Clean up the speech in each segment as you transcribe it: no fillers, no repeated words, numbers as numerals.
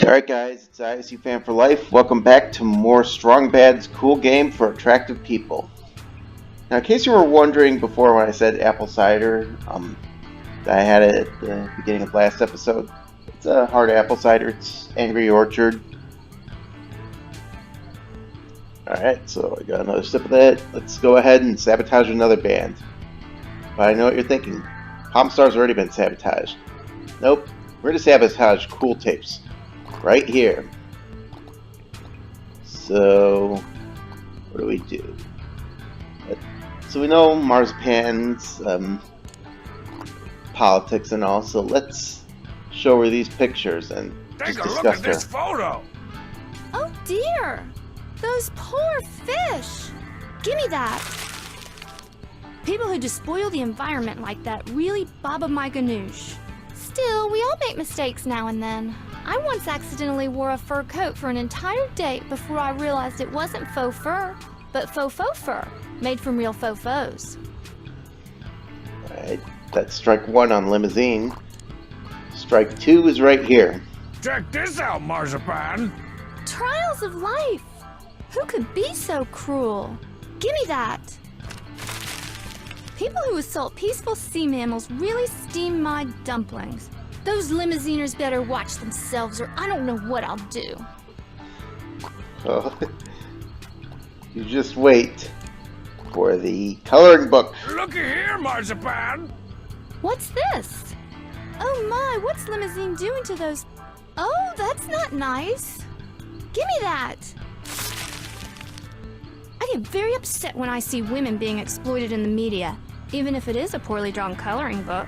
Alright guys, it's ISU Fan for Life. Welcome back to more Strong Bad's cool game for attractive people. Now in case you were wondering before when I said apple cider, I had it at the beginning of last episode. It's a hard apple cider, it's Angry Orchard. Alright, so I got another sip of that. Let's go ahead and sabotage another band. But I know what you're thinking. Palmstar's already been sabotaged. Nope, we're going to sabotage Cool Tapes. Right here. So, what do we do? So we know Marzipan's politics and all, so let's show her these pictures and just discuss Take a look at this photo! Oh dear! Those poor fish! Give me that! People who despoil the environment like that really baba my ganoush. Still, we all make mistakes now and then. I once accidentally wore a fur coat for an entire date before I realized it wasn't faux fur, but faux fur, made from real faux. Alright, that's strike one on Limousine. Strike two is right here. Check this out, Marzipan! Trials of life! Who could be so cruel? Give me that! People who assault peaceful sea mammals really steam my dumplings. Those Limousiners better watch themselves or I don't know what I'll do. Oh, you just wait for the coloring book. Looky here, Marzipan! What's this? Oh my, what's Limousine doing to those... Oh, that's not nice. Give me that. I get very upset when I see women being exploited in the media, even if it is a poorly drawn coloring book.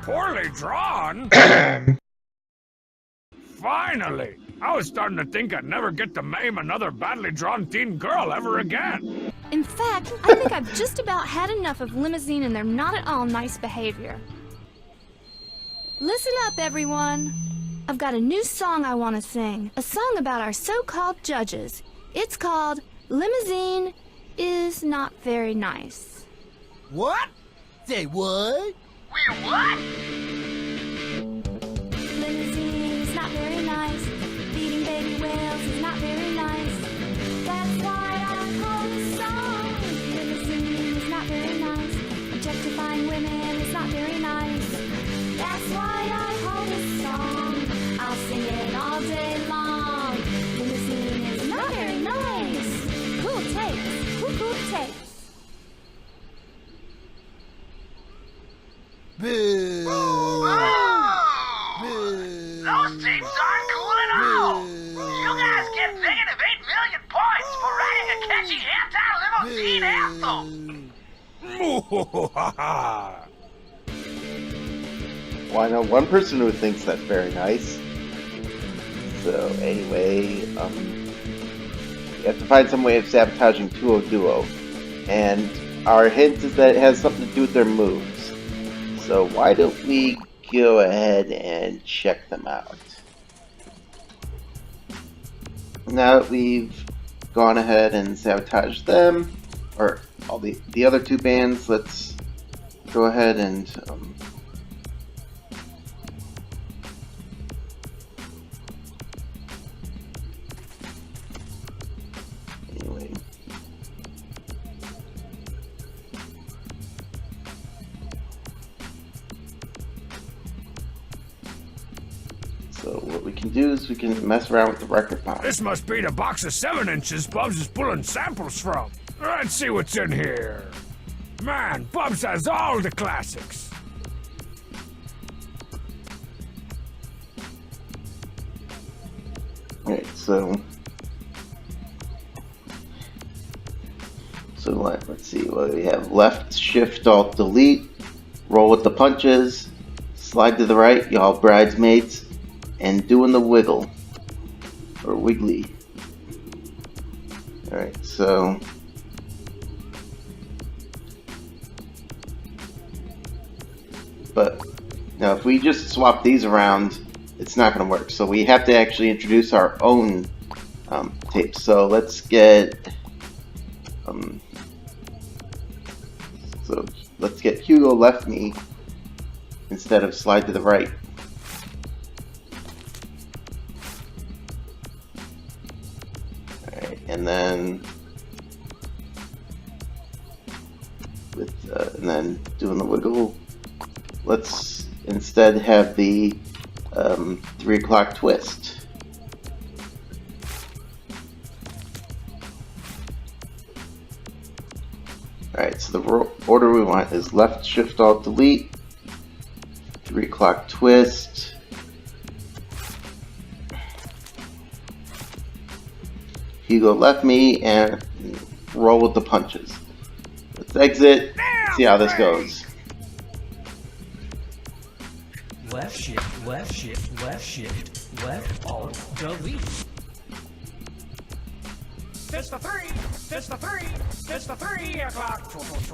Poorly drawn? Finally! I was starting to think I'd never get to maim another badly drawn teen girl ever again. In fact, I think I've just about had enough of Limousine and their not at all nice behavior. Listen up, everyone. I've got a new song I want to sing. A song about our so-called judges. It's called Limousine is Not Very Nice. What? Say what? We're what? Limousine is not very nice. Feeding baby whales is not very nice. That's why I call this song. Limousine is not very nice. Objectifying women is not very nice. That's why I call this song. I'll sing it all day long. Limousine is not very nice. Cool tapes. Cool tapes. Boo! Those teams aren't cool at all! You guys get negative 8 million points for writing a catchy anti-limousine anthem! Well, I know one person who thinks that's very nice. So anyway, you have to find some way of sabotaging Duo. And our hint is that it has something to do with their moves. So why don't we go ahead and check them out. Now that we've gone ahead and sabotaged them, or all the other two bands, let's go ahead and anyway. So what we can do is we can mess around with the record box. This must be the box of 7 inches Bubs is pulling samples from. Let's see what's in here. Man, Bubs has all the classics. Alright, so let's see what do we have. Left, shift, alt, delete, roll with the punches, slide to the right, y'all bridesmaids, and doing the wiggle or wiggly. Alright, so but now if we just swap these around, it's not going to work. So we have to actually introduce our own tapes. So let's get Hugo left me instead of slide to the right. and then and then doing the wiggle. Let's instead have the 3 o'clock twist. Alright, so the order we want is left shift alt delete, 3 o'clock twist, Hugo left me, and roll with the punches. Let's exit, see how this goes. Left shift, left shift, left shift, left alt delete. It's the 3, it's the 3, it's the 3 o'clock twist.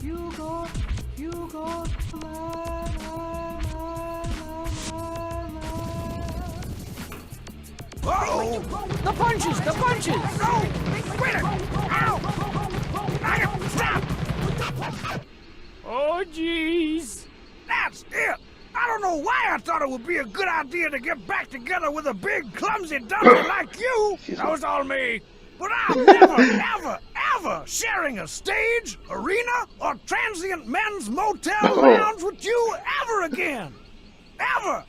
You got Uh-oh! the punches, the punches! No! Quit it! Ow! I stop! Oh, jeez. That's it! I don't know why I thought it would be a good idea to get back together with a big, clumsy dummy like you! That was all me. But I'm never, ever, ever sharing a stage, arena, or transient men's motel lounge with you ever again! Ever!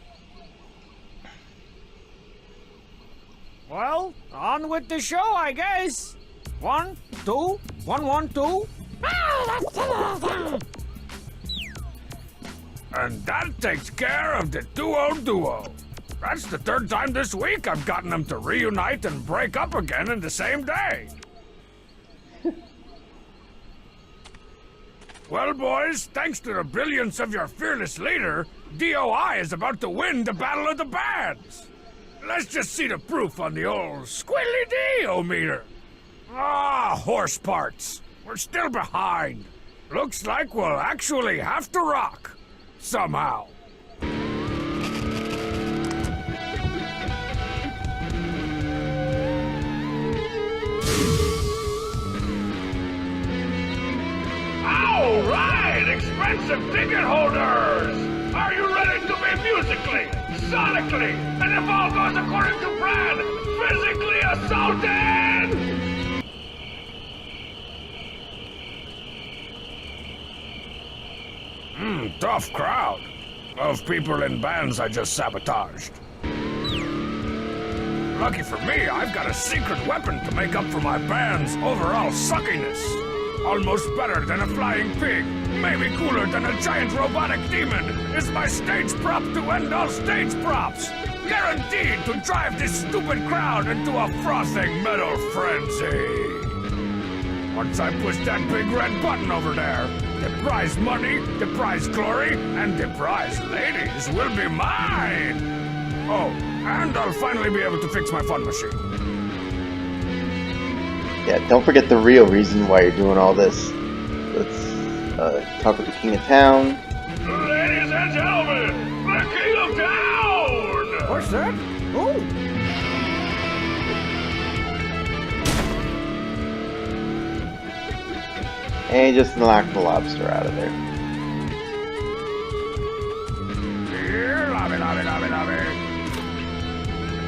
Well, on with the show, I guess. 1, 2, 1, 1, 2. And that takes care of the duo. That's the 3rd time this week I've gotten them to reunite and break up again in the same day. Well, boys, thanks to the brilliance of your fearless leader, DOI is about to win the Battle of the Bands. Let's just see the proof on the old squiddly-dee-o-meter. Ah, horse parts. We're still behind. Looks like we'll actually have to rock. Somehow. All right, expensive ticket holders! Are you ready to be musically, sonically, and if all goes according to plan, physically assaulted? Tough crowd of people in bands I just sabotaged. Lucky for me, I've got a secret weapon to make up for my band's overall suckiness. Almost better than a flying pig, maybe cooler than a giant robotic demon, is my stage prop to end all stage props. Guaranteed to drive this stupid crowd into a frothing metal frenzy. Once I push that big red button over there, the prize money, the prize glory, and the prize ladies will be mine! Oh, and I'll finally be able to fix my fun machine. Yeah, don't forget the real reason why you're doing all this. Let's talk with the king of town. Ladies and gentlemen, the king of town! What's that? Oh. And just knock the lobster out of there. Here, lobby.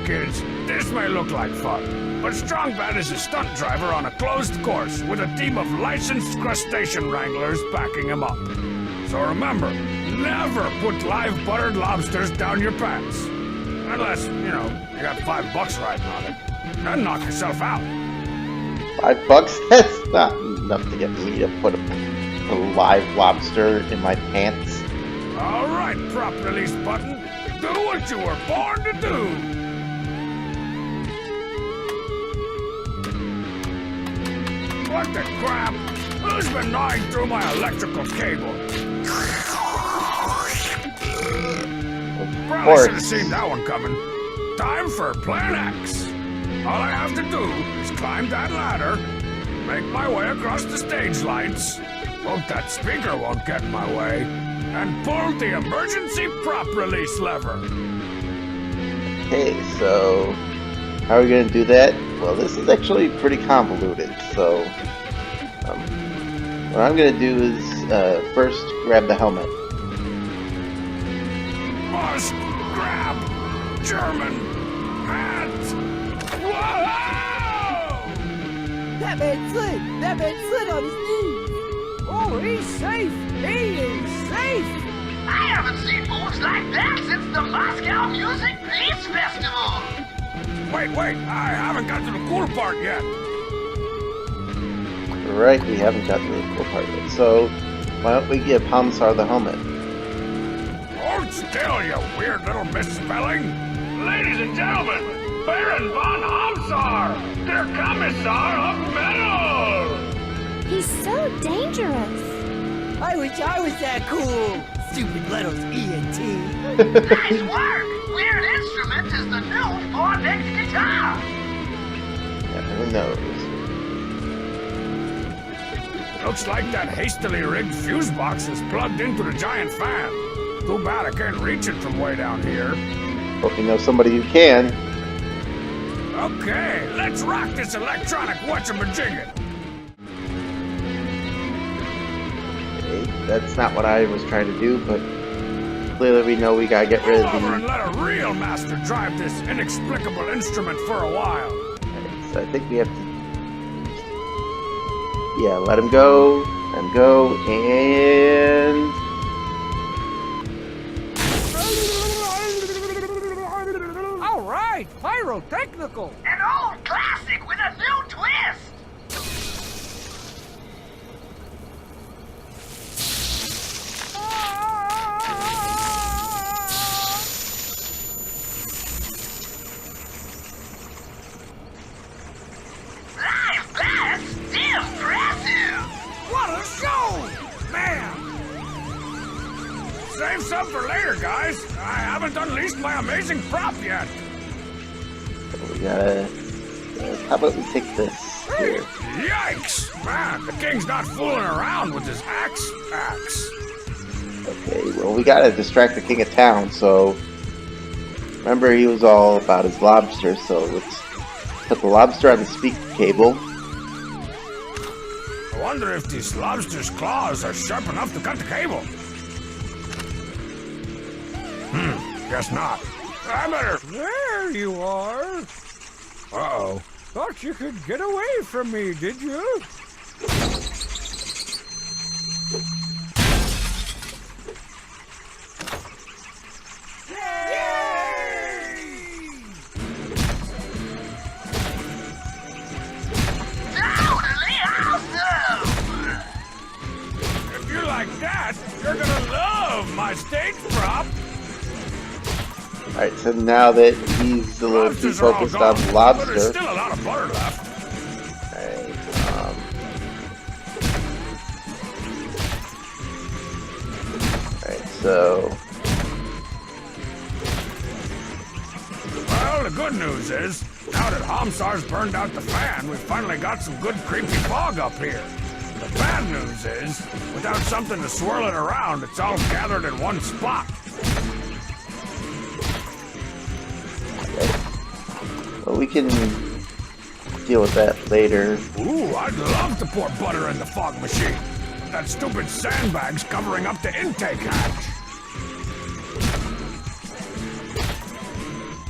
Kids, this may look like fun, but Strongbad is a stunt driver on a closed course with a team of licensed crustacean wranglers backing him up. So remember, never put live buttered lobsters down your pants. Unless, you got $5 riding on it. Then knock yourself out. $5? That's not enough to get me to put a live lobster in my pants. All right, prop release button. Do what you were born to do. What the crap? Who's been gnawing through my electrical cable? Probably should have seen that one coming. Time for Plan X. All I have to do is climb that ladder, make my way across the stage lights, hope that speaker won't get in my way, and pull the emergency prop release lever. Okay, so how are we going to do that? Well, this is actually pretty convoluted, so what I'm going to do is first grab the helmet. Must grab German hat! Whoa! That man slid on his knees. Oh, he's safe. He is safe. I haven't seen moves like that since the Moscow Music Peace Festival. Wait, I haven't got to the cool part yet. Right, we haven't gotten to the cool part yet. So, why don't we give Hamsar the helmet? Hold still, you weird little misspelling. Ladies and gentlemen, Baron von Hamsar, der Kommissar of Metal! He's so dangerous. I wish I was that cool. Stupid Leto's ENT. Nice work! Weird Instrument is the new four-neck guitar. Yeah, who knows? Looks like that hastily rigged fuse box is plugged into the giant fan. Too bad I can't reach it from way down here. Hope you know somebody who can. Okay, let's rock this electronic whatchamajigget. Okay, that's not what I was trying to do, but clearly we know we gotta get rid Go of over and the... let a real master drive this inexplicable instrument for a while. Alright, so I think we have to... Yeah, let him go, and... All right, pyrotechnical. An old classic with a new twist. Live blast, impressive. What a show, man! Save some for later, guys. I haven't unleashed my amazing prop yet. We gotta... how about we take this here? Yikes! Man, the king's not fooling around with his axe. Okay, well we gotta distract the king of town, so... Remember he was all about his lobster, so let's put the lobster on the speaker cable. I wonder if this lobster's claws are sharp enough to cut the cable. Guess not. I better... There you are. Uh-oh. Thought you could get away from me, did you? Totally awesome. If you like that, you're gonna love my stage prop. Alright, so now that he's a little too Lobsters are all focused gone, on the but lobster... there's still a lot of butter left. Alright, so... Well, the good news is, now that Hamsar's burned out the fan, we've finally got some good creepy fog up here. The bad news is, without something to swirl it around, it's all gathered in one spot. Well, we can deal with that later. Ooh, I'd love to pour butter in the fog machine. But that stupid sandbag's covering up the intake hatch.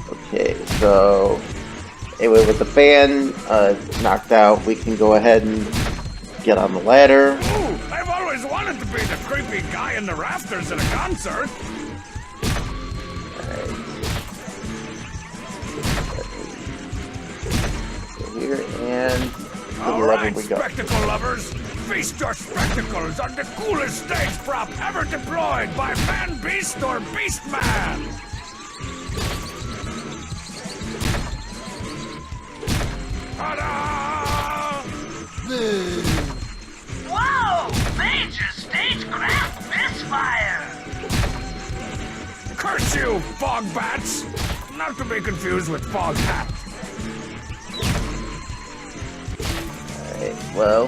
Okay, so... Anyway, with the fan knocked out, we can go ahead and get on the ladder. Ooh, I've always wanted to be the creepy guy in the rafters at a concert. Here, and to the All level right, we go. spectacle lovers, feast your spectacles on the coolest stage prop ever deployed by Man Beast or Beast Man. Ta-da! Whoa! Major stagecraft misfire! Curse you, fog bats! Not to be confused with fog hat. Alright, well...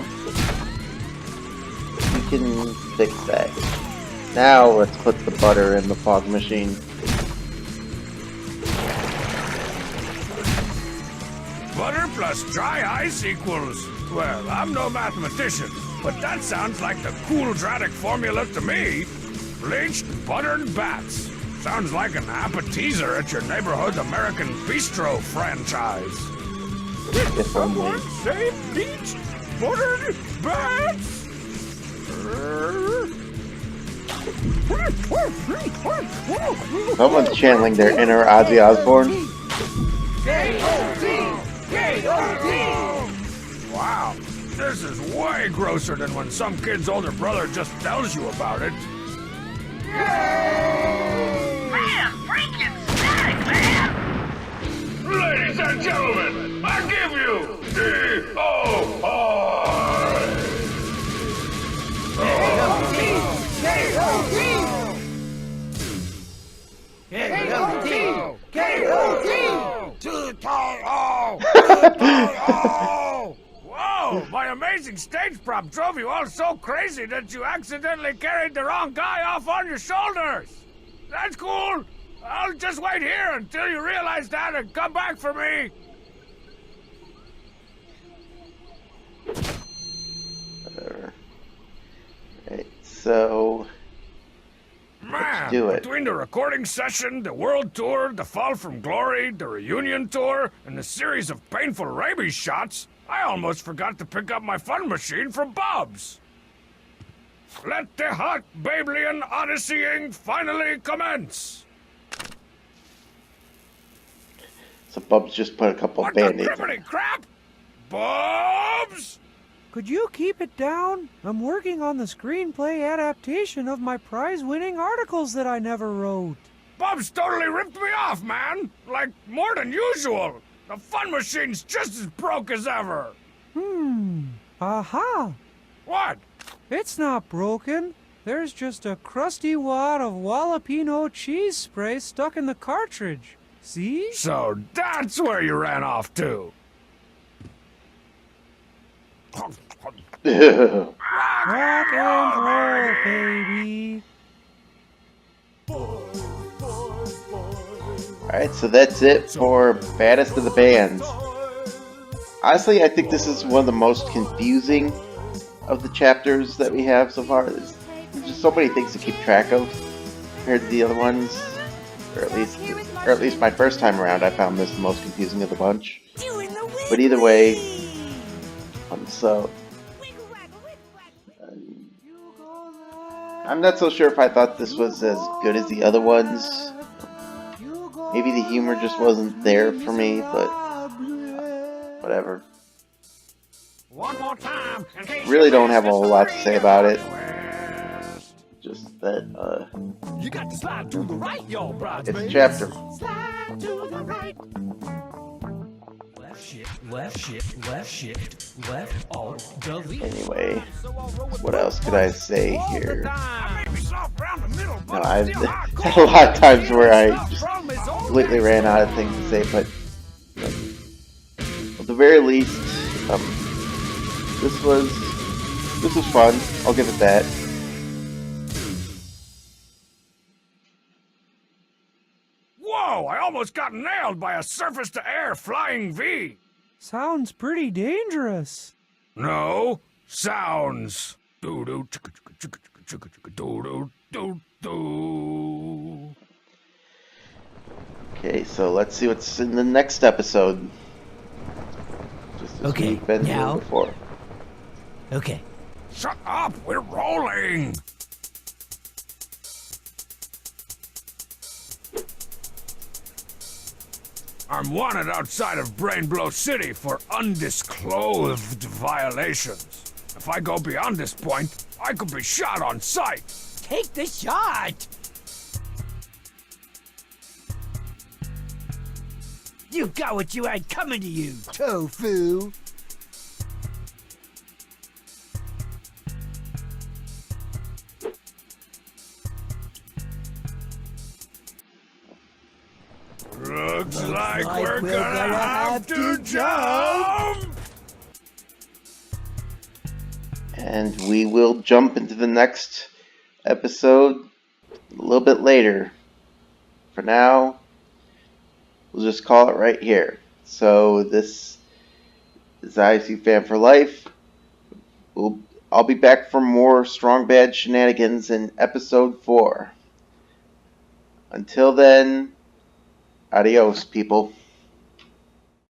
we can fix that. Now let's put the butter in the fog machine. Butter plus dry ice equals... Well, I'm no mathematician, but that sounds like the cool-dratic formula to me. Bleached, buttered bats. Sounds like an appetizer at your neighborhood American Bistro franchise. If only. Someone save these buttered bats! Someone's channeling their inner Ozzy Osbourne. Wow, this is way grosser than when some kid's older brother just tells you about it. Man, freaking static, man! Ladies and gentlemen, I give you D.O.I. Whoa! My amazing stage prop drove you all so crazy that you accidentally carried the wrong guy off on your shoulders. That's cool. I'll just wait here until you realize that and come back for me. Whatever. Right, so Man, do it. between the recording session, the world tour, the fall from glory, the reunion tour, and the series of painful rabies shots, I almost forgot to pick up my fun machine from Bob's. Let the hot Babelian Odysseying finally commence. So Bub's just put a couple What the band-aids on. crippity crap? Bob's? Could you keep it down? I'm working on the screenplay adaptation of my prize-winning articles that I never wrote. Bob's totally ripped me off, man. Like, more than usual. The fun machine's just as broke as ever. Aha! What? It's not broken. There's just a crusty wad of jalapeno cheese spray stuck in the cartridge. See? So that's where you ran off to. Rock and roll, baby. Alright, so that's it for Baddest of the Bands. Honestly, I think this is one of the most confusing of the chapters that we have so far. There's just so many things to keep track of compared to the other ones. Or at least my first time around, I found this the most confusing of the bunch. But either way, so I'm not so sure if I thought this was as good as the other ones. Maybe the humor just wasn't there for me, but whatever. One more time, Really don't have a whole lot to say about it. Just that You got to slide to the right, y'all, it's a chapter. Left shift, left alt, delete. Anyway, what else could I say here? No, I've had a lot of times where I just completely ran out of things to say, but at the very least, this was fun. I'll give it that. Whoa, I almost got nailed by a surface-to-air flying V. Sounds pretty dangerous. No, sounds. Doo-doo, chicka-chicka-chicka-chicka-chicka, doo-doo-doo-doo. Okay, so let's see what's in the next episode. Just as Okay, we've been now- doing before. Okay. Shut up, we're rolling. I'm wanted outside of Brainblow City for undisclosed violations. If I go beyond this point, I could be shot on sight. Take the shot! You've got what you had coming to you, tofu! Looks like we're gonna have to jump. And we will jump into the next episode a little bit later. For now, we'll just call it right here. So this is IC Fan for Life. I'll be back for more Strong Bad Shenanigans in episode 4. Until then, adios, people.